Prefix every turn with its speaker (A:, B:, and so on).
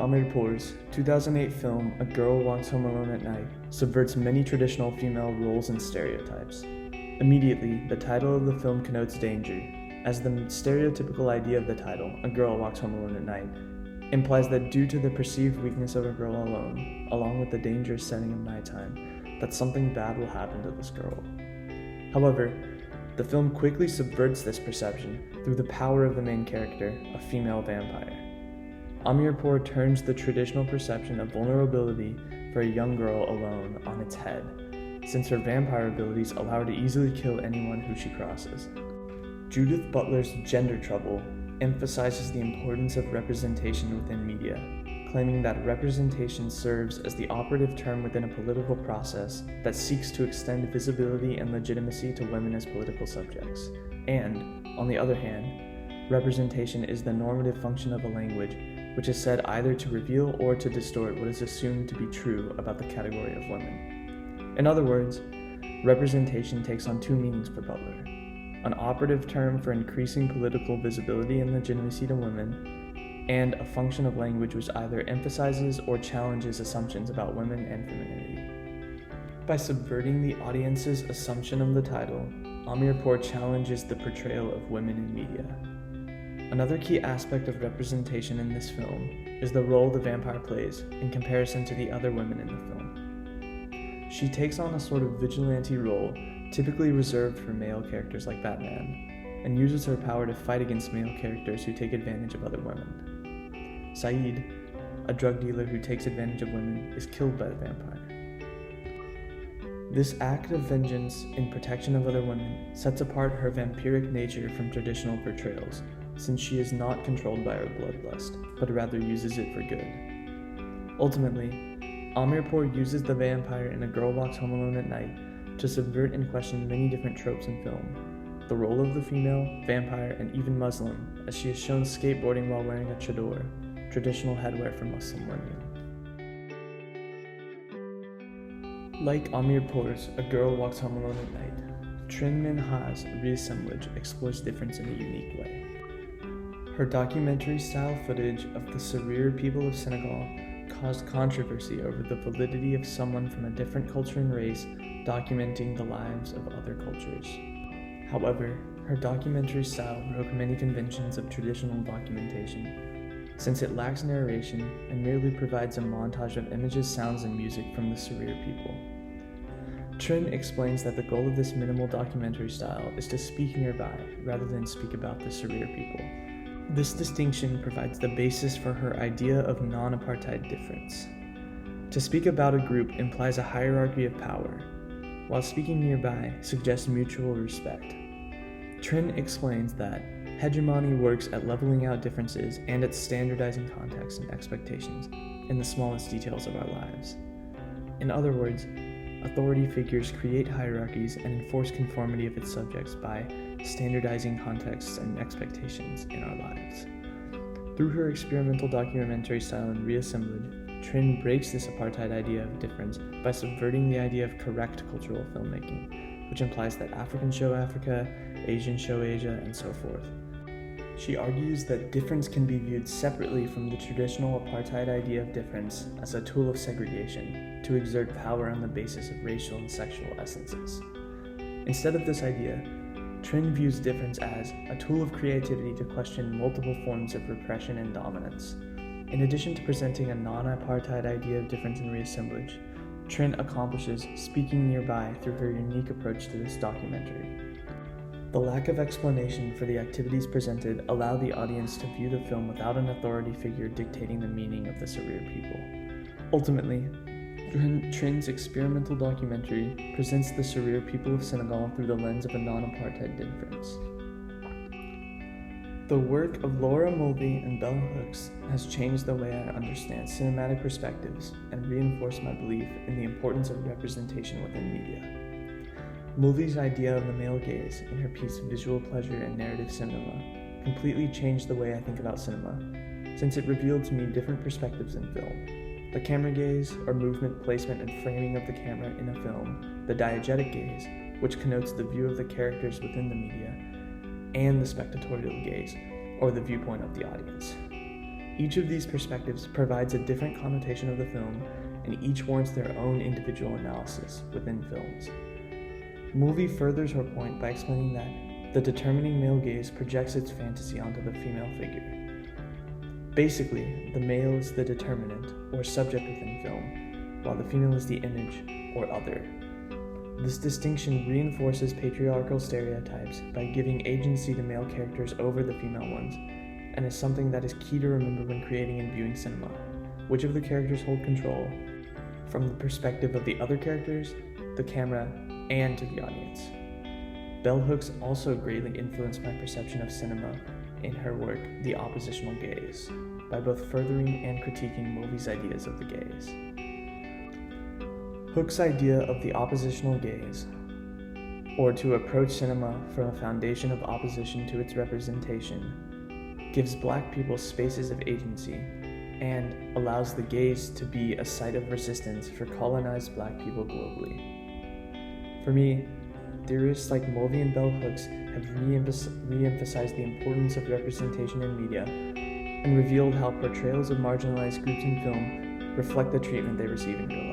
A: Amirpour's 2008 film A Girl Walks Home Alone at Night subverts many traditional female roles and stereotypes. Immediately, the title of the film connotes danger, as the stereotypical idea of the title, A Girl Walks Home Alone at Night, implies that due to the perceived weakness of a girl alone, along with the dangerous setting of nighttime, that something bad will happen to this girl. However, the film quickly subverts this perception through the power of the main character, a female vampire. Amirpour turns the traditional perception of vulnerability for a young girl alone on its head, since her vampire abilities allow her to easily kill anyone who she crosses. Judith Butler's Gender Trouble emphasizes the importance of representation within media, claiming that representation serves as the operative term within a political process that seeks to extend visibility and legitimacy to women as political subjects. And, on the other hand, representation is the normative function of a language, which is said either to reveal or to distort what is assumed to be true about the category of women. In other words, representation takes on two meanings for Butler: an operative term for increasing political visibility and legitimacy to women, and a function of language which either emphasizes or challenges assumptions about women and femininity. By subverting the audience's assumption of the title, Amirpour challenges the portrayal of women in media. Another key aspect of representation in this film is the role the vampire plays in comparison to the other women in the film. She takes on a sort of vigilante role typically reserved for male characters like Batman, and uses her power to fight against male characters who take advantage of other women. Saeed, a drug dealer who takes advantage of women, is killed by the vampire. This act of vengeance in protection of other women sets apart her vampiric nature from traditional portrayals, since she is not controlled by her bloodlust, but rather uses it for good. Ultimately, Amirpour uses the vampire in A Girl Walks Home Alone at Night to subvert and question many different tropes in film: the role of the female, vampire, and even Muslim, as she is shown skateboarding while wearing a chador, traditional headwear for Muslim women. Like Amirpour's A Girl Walks Home Alone at Night, Trinh Minh Ha's Reassemblage explores difference in a unique way. Her documentary-style footage of the Serer people of Senegal caused controversy over the validity of someone from a different culture and race documenting the lives of other cultures. However, her documentary style broke many conventions of traditional documentation, since it lacks narration and merely provides a montage of images, sounds, and music from the Serer people. Trinh explains that the goal of this minimal documentary style is to speak nearby rather than speak about the Serer people. This distinction provides the basis for her idea of non-apartheid difference. To speak about a group implies a hierarchy of power, while speaking nearby suggests mutual respect. Trinh explains that hegemony works at leveling out differences and at standardizing contexts and expectations in the smallest details of our lives. In other words, authority figures create hierarchies and enforce conformity of its subjects by standardizing contexts and expectations in our lives. Through her experimental documentary style and Reassemblage, Trinh breaks this apartheid idea of difference by subverting the idea of correct cultural filmmaking, which implies that Africans show Africa, Asians show Asia, and so forth. She argues that difference can be viewed separately from the traditional apartheid idea of difference as a tool of segregation to exert power on the basis of racial and sexual essences. Instead of this idea, Trinh views difference as a tool of creativity to question multiple forms of repression and dominance. In addition to presenting a non-apartheid idea of difference in Reassemblage, Trinh accomplishes speaking nearby through her unique approach to this documentary. The lack of explanation for the activities presented allow the audience to view the film without an authority figure dictating the meaning of the Serer people. Ultimately, Trinh's experimental documentary presents the Serer people of Senegal through the lens of a non-apartheid difference. The work of Laura Mulvey and Bell Hooks has changed the way I understand cinematic perspectives and reinforced my belief in the importance of representation within media. Mulvey's idea of the male gaze in her piece Visual Pleasure and Narrative Cinema completely changed the way I think about cinema, since it revealed to me different perspectives in film: the camera gaze, or movement, placement, and framing of the camera in a film; the diegetic gaze, which connotes the view of the characters within the media; and the spectatorial gaze, or the viewpoint of the audience. Each of these perspectives provides a different connotation of the film, and each warrants their own individual analysis within films. The movie furthers her point by explaining that the determining male gaze projects its fantasy onto the female figure. Basically, the male is the determinant or subject within film, while the female is the image or other. This distinction reinforces patriarchal stereotypes by giving agency to male characters over the female ones, and is something that is key to remember when creating and viewing cinema. Which of the characters hold control, from the perspective of the other characters, the camera, and to the audience. Bell Hooks also greatly influenced my perception of cinema in her work, The Oppositional Gaze, by both furthering and critiquing movies' ideas of the gaze. Hooks' idea of the oppositional gaze, or to approach cinema from a foundation of opposition to its representation, gives Black people spaces of agency and allows the gaze to be a site of resistance for colonized Black people globally. For me, theorists like Mulvey and Bell Hooks have re-emphasized the importance of representation in media and revealed how portrayals of marginalized groups in film reflect the treatment they receive in real life.